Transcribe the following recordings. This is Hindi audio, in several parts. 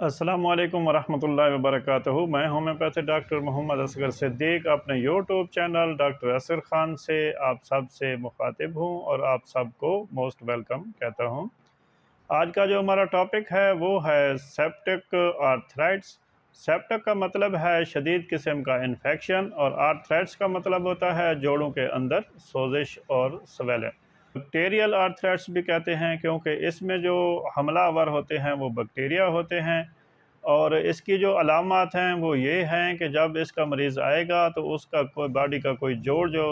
अस्सलामुअलैकुम वरहमतुल्लाहि वबरकातुहू। मैं होम्योपैथी डॉक्टर मोहम्मद असगर सिद्दीक अपने YouTube channel doctor Asgar Khan से आप सब से मुखातिब हूँ और आप सबको मोस्ट वेलकम कहता हूँ। आज का जो हमारा टॉपिक है वो है सेप्टिक आर्थराइट्स। सेप्टिक का मतलब है शदीद किस्म का इन्फेक्शन और आर्थराइट्स का मतलब होता है जोड़ों के अंदर सोजिश और स्वेलिंग। बैक्टीरियल आर्थराइट्स भी कहते हैं क्योंकि इसमें जो हमलावर होते हैं वो बैक्टीरिया होते हैं। और इसकी जो अलामात हैं वो ये हैं कि जब इसका मरीज़ आएगा तो उसका कोई बॉडी का कोई जोड़ जो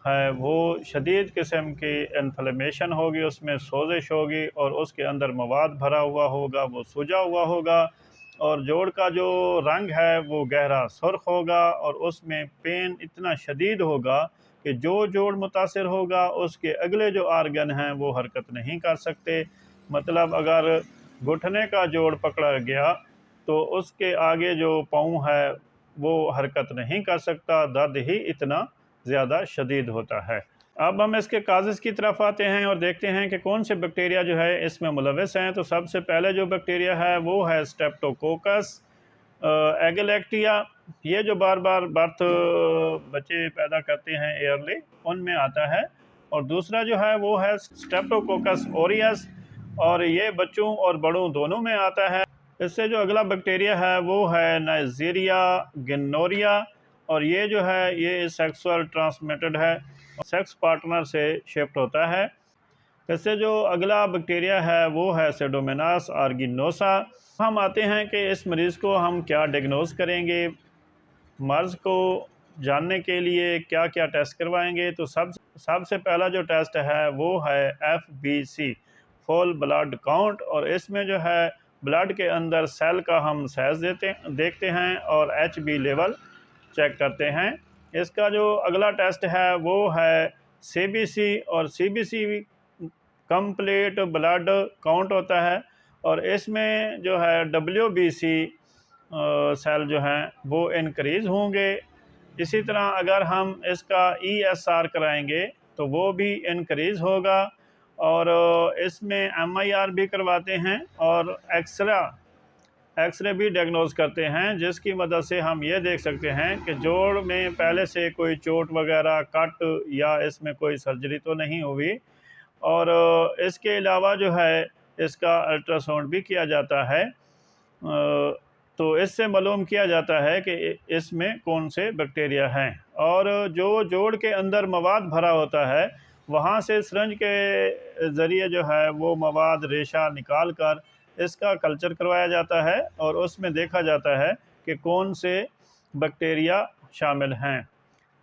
है वो शदीद किस्म की इन्फ्लेमेशन होगी, उसमें सोजिश होगी और उसके अंदर मवाद भरा हुआ होगा, वो सूजा हुआ होगा और जोड़ का जो रंग है वो गहरा सुर्ख होगा और उसमें पेन इतना शदीद होगा कि जो जोड़ मुतासिर होगा उसके अगले जो आर्गन हैं वो हरकत नहीं कर सकते। मतलब अगर घुटने का जोड़ पकड़ा गया तो उसके आगे जो पाँव है वो हरकत नहीं कर सकता, दर्द ही इतना ज़्यादा शदीद होता है। अब हम इसके काज़ज़ की तरफ आते हैं और देखते हैं कि कौन से बैक्टीरिया जो है इसमें मुलविस हैं। तो सबसे पहले जो बैक्टीरिया है वो है स्ट्रेप्टोकोकस एगेलेक्टिया। ये जो बार बार बर्थ बच्चे पैदा करते हैं एयरली, उनमें आता है। और दूसरा जो है वो है स्ट्रेप्टोकोकस ओरियस और ये बच्चों और बड़ों दोनों में आता है। इससे जो अगला बैक्टीरिया है वो है नाइजीरिया गिनोरिया और ये जो है ये सेक्सुअल ट्रांसमिटेड है, सेक्स पार्टनर से शिफ्ट होता है। इससे जो अगला बैक्टीरिया है वो है सेडोमोनास आर्गिनोसा। हम आते हैं कि इस मरीज़ को हम क्या डिagनोज करेंगे, मर्ज़ को जानने के लिए क्या क्या टेस्ट करवाएंगे। तो सबसे पहला जो टेस्ट है वो है FBC, फुल ब्लड काउंट। और इसमें जो है ब्लड के अंदर सेल का हम साइज देखते हैं और HB लेवल चेक करते हैं। इसका जो अगला टेस्ट है वो है CBC और CBC कंप्लीट ब्लड काउंट होता है और इसमें जो है WBC सेल जो हैं वो इनक्रीज़ होंगे। इसी तरह अगर हम इसका ESR कराएंगे तो वो भी इनक्रीज़ होगा और इसमें MIR भी करवाते हैं और एक्सरे भी डायग्नोज करते हैं, जिसकी मदद से हम ये देख सकते हैं कि जोड़ में पहले से कोई चोट वगैरह कट या इसमें कोई सर्जरी तो नहीं हुई। और इसके अलावा जो है इसका अल्ट्रासाउंड भी किया जाता है। तो इससे मालूम किया जाता है कि इसमें कौन से बैक्टीरिया हैं। और जो जोड़ के अंदर मवाद भरा होता है वहाँ से सिरंज के ज़रिए जो है वो मवाद रेशा निकाल कर इसका कल्चर करवाया जाता है और उसमें देखा जाता है कि कौन से बैक्टीरिया शामिल हैं।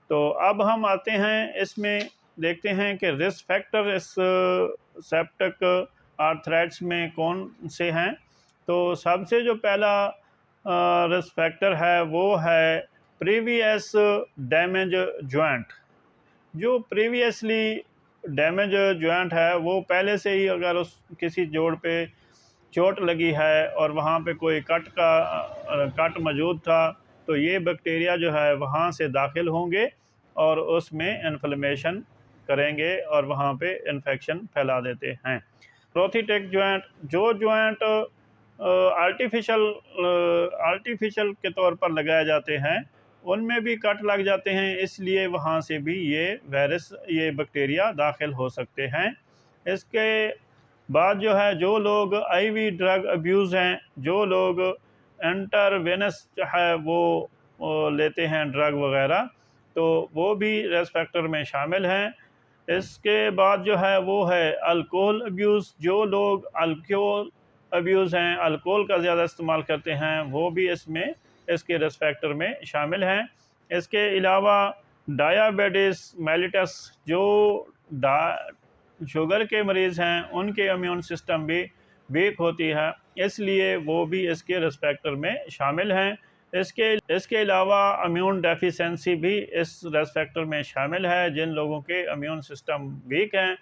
तो अब हम आते हैं इसमें देखते हैं कि रिस्क फैक्टर इस सेप्टिक आर्थराइट्स में कौन से हैं। तो सबसे जो पहला रिस्क फैक्टर है वो है प्रीवियस डैमेज जॉइंट। जो प्रीवियसली डैमेज जॉइंट है वो पहले से ही अगर उस किसी जोड़ पे चोट लगी है और वहाँ पे कोई कट मौजूद था तो ये बैक्टीरिया जो है वहाँ से दाखिल होंगे और उसमें इन्फ्लेमेशन करेंगे और वहाँ पे इन्फेक्शन फैला देते हैं। प्रोस्थेटिक जॉइंट, जो जॉइंट आर्टिफिशियल के तौर पर लगाए जाते हैं उनमें भी कट लग जाते हैं, इसलिए वहाँ से भी ये बैक्टीरिया दाखिल हो सकते हैं। इसके बाद जो है जो लोग IV ड्रग अब्यूज़ हैं, जो लोग इंटरवेनस है वो लेते हैं ड्रग वगैरह, तो वो भी रिस्क फैक्टर में शामिल हैं। इसके बाद जो है वो है अल्कोहल अब्यूज़। जो लोग अल्कोहल अब्यूज़ हैं, अल्कोहल का ज़्यादा इस्तेमाल करते हैं, वो भी इसके रिस्क फैक्टर में शामिल हैं। इसके अलावा डायबिटीज़ मेलिटस, जो शुगर के मरीज़ हैं उनके इम्यून सिस्टम भी वीक होती है, इसलिए वो भी इसके रिस्क फैक्टर में शामिल हैं। इसके अलावा इम्यून डेफिशिएंसी भी इस रिस्क फैक्टर में शामिल है। जिन लोगों के इम्यून सिस्टम वीक हैं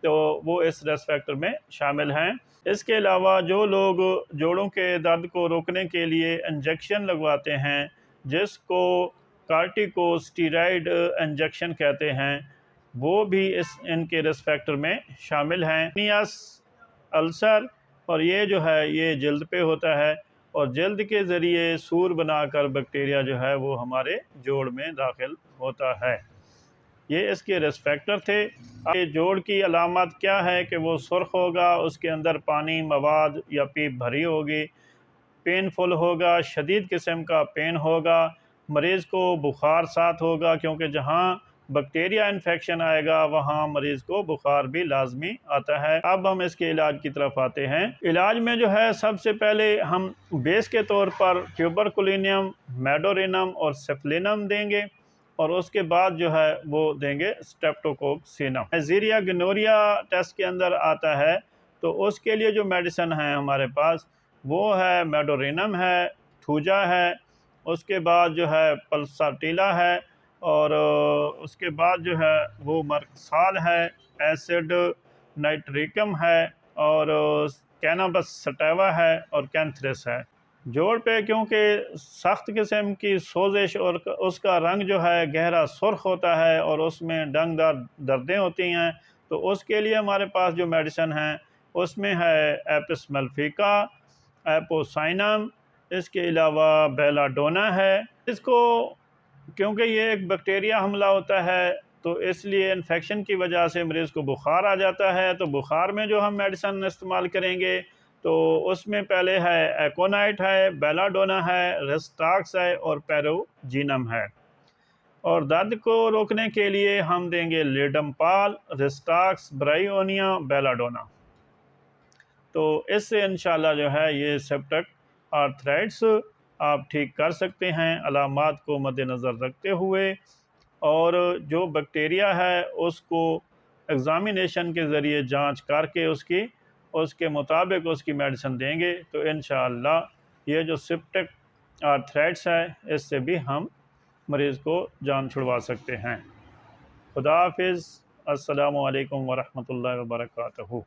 तो वो इस रिस्क फैक्टर में शामिल हैं। इसके अलावा जो लोग जोड़ों के दर्द को रोकने के लिए इंजेक्शन लगवाते हैं, जिसको कार्टिकोस्टेरॉइड इंजेक्शन कहते हैं, वो भी इनके रिस्क फैक्टर में शामिल हैं। नियास अल्सर, और ये जो है ये जल्द पे होता है और जल्द के ज़रिए सूर बनाकर बैक्टीरिया जो है वो हमारे जोड़ में दाखिल होता है। ये इसके रिस्पेक्टर थे। ये जोड़ की अलामत क्या है कि वो सुर्ख होगा, उसके अंदर पानी मवाद या पीप भरी होगी, पेनफुल होगा, शदीद किस्म का पेन होगा, मरीज़ को बुखार साथ होगा, क्योंकि जहाँ बैक्टीरिया इन्फेक्शन आएगा वहाँ मरीज़ को बुखार भी लाजमी आता है। अब हम इसके इलाज की तरफ आते हैं। इलाज में जो है सबसे पहले हम बेस के तौर पर ट्यूबरकुलिनियम, मेडोरिनम और सेफ्लिनम देंगे और उसके बाद जो है वो देंगे स्ट्रेप्टोकोकसिनम। नाइजीरिया गनोरिया टेस्ट के अंदर आता है, तो उसके लिए जो मेडिसिन है हमारे पास वो है मेडोरिनम है, थूजा है, उसके बाद जो है पल्साटीला है, और उसके बाद जो है वो मर्कसाल है, एसिड नाइट्रिकम है, और कैनाबस सटावा है और कैंथ्रेस है। जोड़ पे क्योंकि सख्त किस्म की सोजिश और उसका रंग जो है गहरा सुर्ख होता है और उसमें डंगदार दर्दें होती हैं, तो उसके लिए हमारे पास जो मेडिसिन है उसमें है एपिसमेल्फिका, एपोसाइनम, इसके अलावा बेलाडोना है। इसको क्योंकि ये एक बैक्टीरिया हमला होता है तो इसलिए इन्फेक्शन की वजह से मरीज़ को बुखार आ जाता है, तो बुखार में जो हम मेडिसिन इस्तेमाल करेंगे तो उसमें पहले है एकोनाइट है, बेलाडोना है, रेस्टाक्स है और पेरोजिनम है। और दर्द को रोकने के लिए हम देंगे लिडमपाल, रेस्टाक्स, ब्रायोनिया, बेलाडोना। तो इससे इंशाल्लाह जो है ये सेप्टिक आर्थराइट्स आप ठीक कर सकते हैं, अलामात को मद्देनज़र रखते हुए। और जो बैक्टीरिया है उसको एग्ज़ामिनेशन के ज़रिए जांच करके उसके मुताबिक उसकी मेडिसिन देंगे, तो इंशाअल्लाह ये जो सेप्टिक आर्थराइट्स है इससे भी हम मरीज़ को जान छुड़वा सकते हैं। खुदा हाफिज़। अस्सलामु अलैकुम वरहमतुल्लाहि वबरकातुहू।